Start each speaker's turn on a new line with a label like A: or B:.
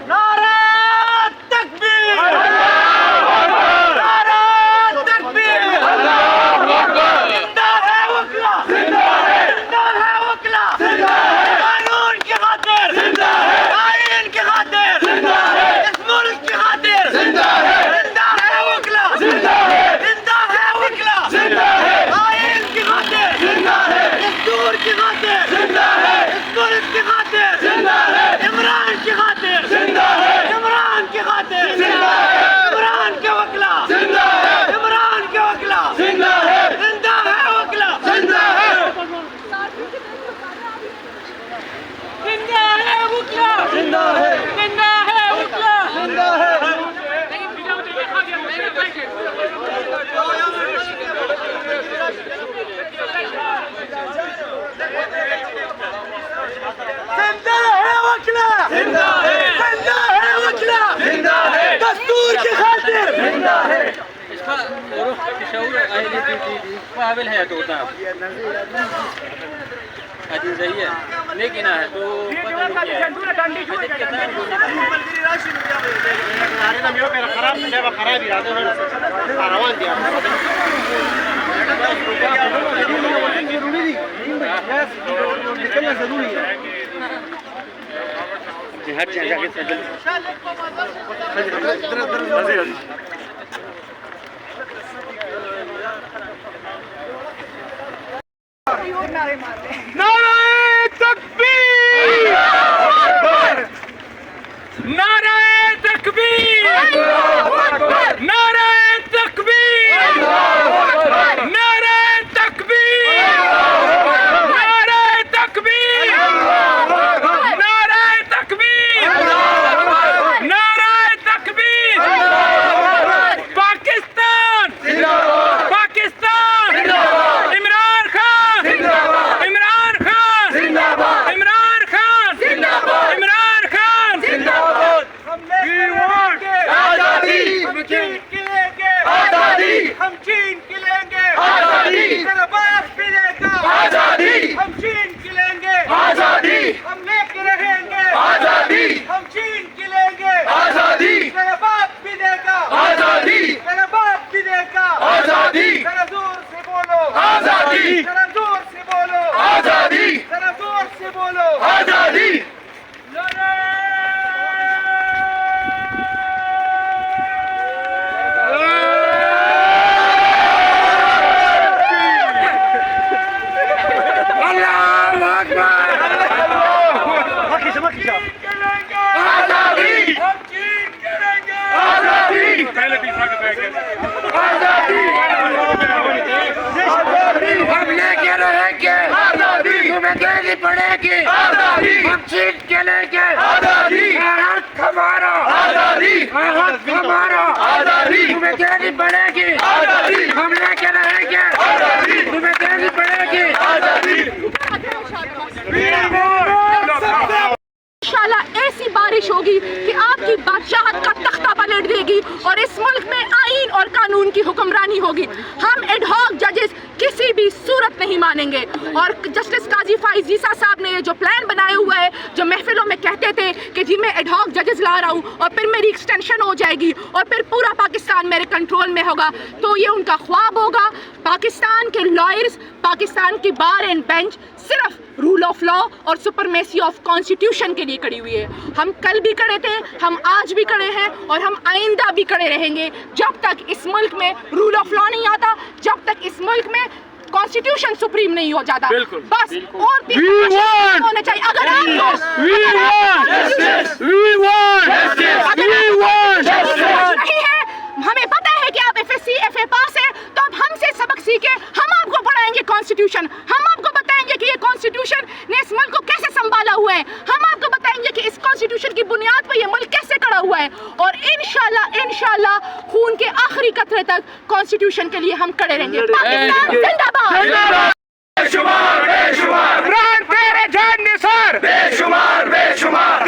A: नारा तकबीर, नारा तकबीर, जिंदा है वकला, जिंदा है वकला, कानून की खातिर, आईन की खातिर, इस मुल्क की खातिर, जिंदा है वकला, जिंदा है वकला, आईन की खातिर, दस्तूर की खातिर, इस मुल्क की खातिर, इमरान की खातिर, इमरान की खातिर, इमरान के वकला, इमरान के वकला, जिंदा है वकला, जिंदा है वकला, जिंदा है वकला, जिंदा है। जिंदा है वकला, जिंदा है वकला, जिंदा है दस्तूर की खातिर, जिंदा है।
B: इसका शऊर काबिल है तो होता अजी सही है लेकिन है तो
A: नारे तकबीर, नारे तकबीर, नारे तकबीर, नारे तकबीर, नारे तकबीर, नारे तकबीर, नारे तकबीर। पाकिस्तान पाकिस्तान, इमरान खान, इमरान खान, इमरान खान, इमरान खान, आजादी, हम चीन की लेंगे आजादी, हम चीन की लेंगे आजादी, तेरा बाप भी लेगा आजादी, हम चीन की लेंगे आजादी, हम लेके रहेंगे आजादी, हम चीन की लेंगे आजादी, तेरा बाप भी देगा आजादी, तेरा बाप भी देगा आजादी, तेरा जोर से बोलो आजादी, तेरा जोर से बोलो आजादी, तेरा जोर से बोलो आजादी।
C: हम लेके रहेंगे आजादी, तुम्हें देनी पड़ेगी आजादी, हम चीन के लेंगे आजादी, हाथ हमारा आजादी, हाथ हमारा आजादी, तुम्हें देनी पड़ेगी आजादी, हम लेके रहेंगे आजादी, तुम्हें देनी पड़ेगी आजादी।
D: इंशाल्लाह ऐसी बारिश होगी कि आपकी बादशाहत का तख्ता पलट देगी और इस मुल्क में आईन और कानून की हुक्मरानी होगी। हम एडहॉक जजेस किसी भी सूरत नहीं मानेंगे और जस्टिस काजी फाइज ईसा साहब ने ये जो प्लान बनाया हुआ है, जो महफिलों में कहते थे कि जी मैं एडहॉक जजेस ला रहा हूँ और फिर मेरी एक्सटेंशन हो जाएगी और फिर पूरा पाकिस्तान मेरे कंट्रोल में होगा, तो ये उनका ख्वाब होगा। पाकिस्तान के लॉयर्स, पाकिस्तान की बार एंड बेंच सिर्फ रूल ऑफ लॉ और सुपरमेसी ऑफ कॉन्स्टिट्यूशन के लिए खड़ी हुई है। हम कल भी खड़े थे, हम आज भी खड़े हैं और हम आइंदा भी खड़े रहेंगे जब तक इस मुल्क में रूल ऑफ लॉ नहीं आता, जब तक इस मुल्क में कॉन्स्टिट्यूशन सुप्रीम नहीं हो जाता। बस और भी होना चाहिए। अगर आप नहीं है, हमें पता है कि आप FSC FA पास है, तो आप हमसे सबक सीखे, हम आपको पढ़ाएंगे कॉन्स्टिट्यूशन, हम आपको बताएंगे कि ये कॉन्स्टिट्यूशन ने इस मुल्क को कैसे संभाला हुआ है, हम आपको बताएंगे कि इस कॉन्स्टिट्यूशन की बुनियाद पर ये मुल्क कैसे खड़ा हुआ है और इंशाल्लाह खून के आखिरी कतरे तक कॉन्स्टिट्यूशन के लिए हम खड़े रहेंगे। पाकिस्तान जिंदाबाद।
A: बेशुमार बेशुमार, बेशुमार,